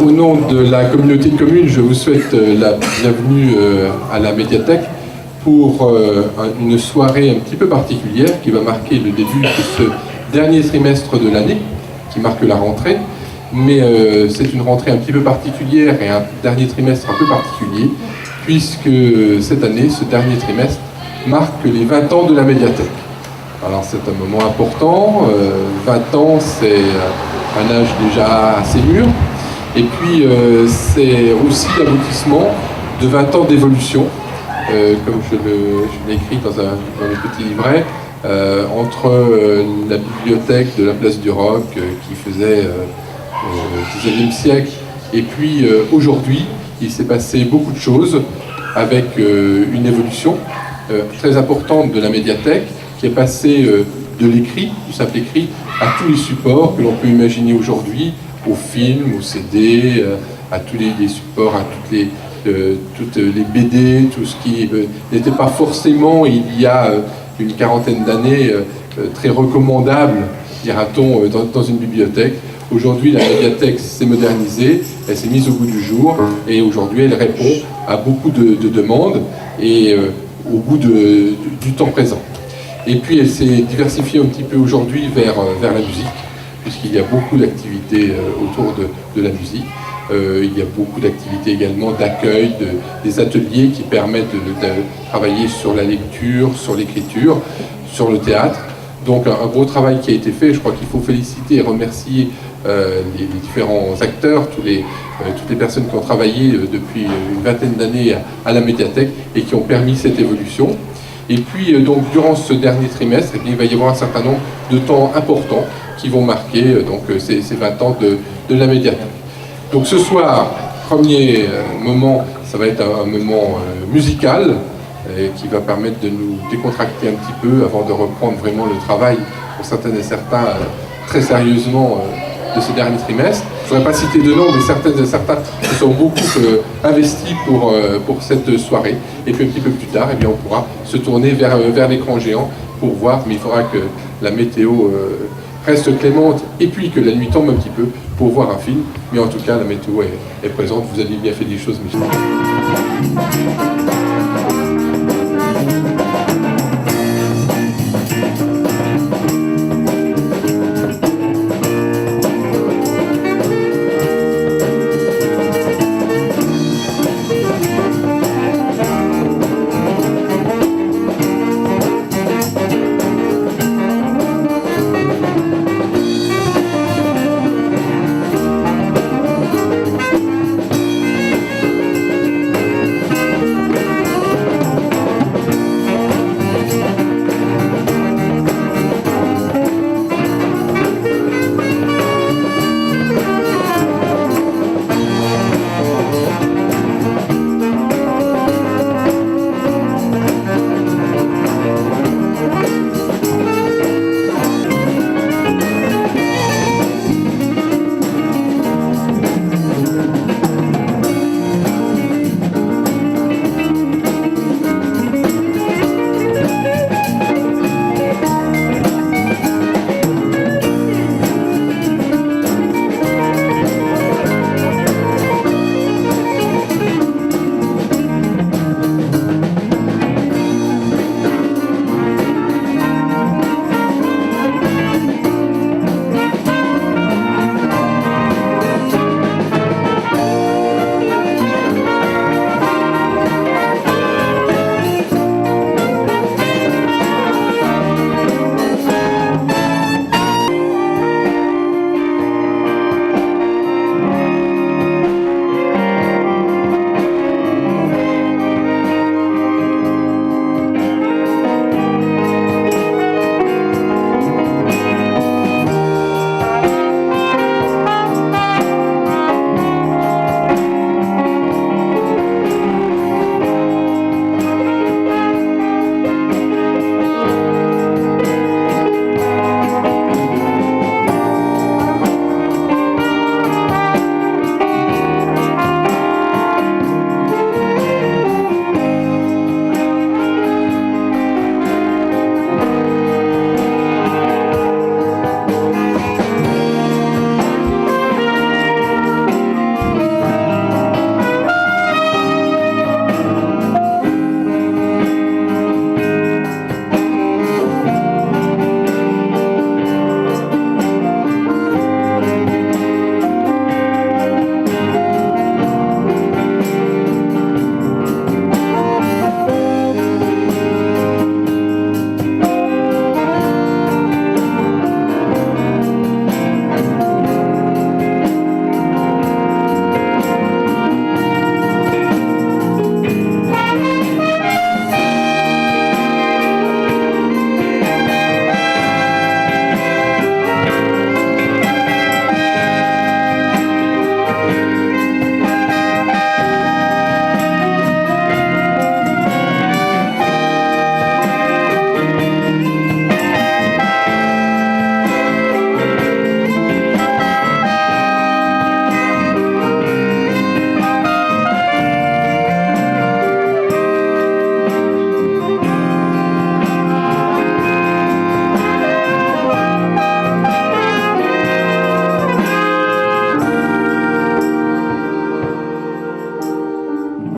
Au nom de la communauté de communes, je vous souhaite la bienvenue à la médiathèque pour une soirée un petit peu particulière qui va marquer le début de ce dernier trimestre de l'année, qui marque la rentrée. Mais c'est une rentrée un petit peu particulière et un dernier trimestre un peu particulier, puisque cette année, ce dernier trimestre, marque les 20 ans de la médiathèque. Alors c'est un moment important, 20 ans c'est un âge déjà assez mûr, et puis c'est aussi l'aboutissement de 20 ans d'évolution, comme je l'ai écrit dans le petit livret, entre la bibliothèque de la place du Roc qui faisait au XIXe siècle, et puis aujourd'hui il s'est passé beaucoup de choses avec une évolution très importante de la médiathèque, qui est passé de l'écrit, du simple écrit, à tous les supports que l'on peut imaginer aujourd'hui, aux films, aux CD, à tous les supports, à toutes les BD, tout ce qui n'était pas forcément, il y a une quarantaine d'années, très recommandable, dira-t-on, dans une bibliothèque. Aujourd'hui, la médiathèque s'est modernisée, elle s'est mise au goût du jour, et aujourd'hui, elle répond à beaucoup de demandes et au goût du temps présent. Et puis elle s'est diversifiée un petit peu aujourd'hui vers la musique, puisqu'il y a beaucoup d'activités autour de la musique. Il y a beaucoup d'activités également d'accueil, des ateliers qui permettent de travailler sur la lecture, sur l'écriture, sur le théâtre. Donc un gros travail qui a été fait. Je crois qu'il faut féliciter et remercier les différents acteurs, toutes les personnes qui ont travaillé depuis une vingtaine d'années à la médiathèque et qui ont permis cette évolution. Et puis, donc, durant ce dernier trimestre, il va y avoir un certain nombre de temps importants qui vont marquer ces 20 ans de la médiathèque. Donc ce soir, premier moment, ça va être un moment musical qui va permettre de nous décontracter un petit peu avant de reprendre vraiment le travail, pour certaines et certains, très sérieusement de ce dernier trimestre. Je ne voudrais pas citer de nom, mais certaines et certains se sont beaucoup investis pour cette soirée. Et puis un petit peu plus tard, eh bien, on pourra se tourner vers l'écran géant pour voir, mais il faudra que la météo reste clémente et puis que la nuit tombe un petit peu pour voir un film. Mais en tout cas, la météo est présente. Vous avez bien fait des choses, monsieur.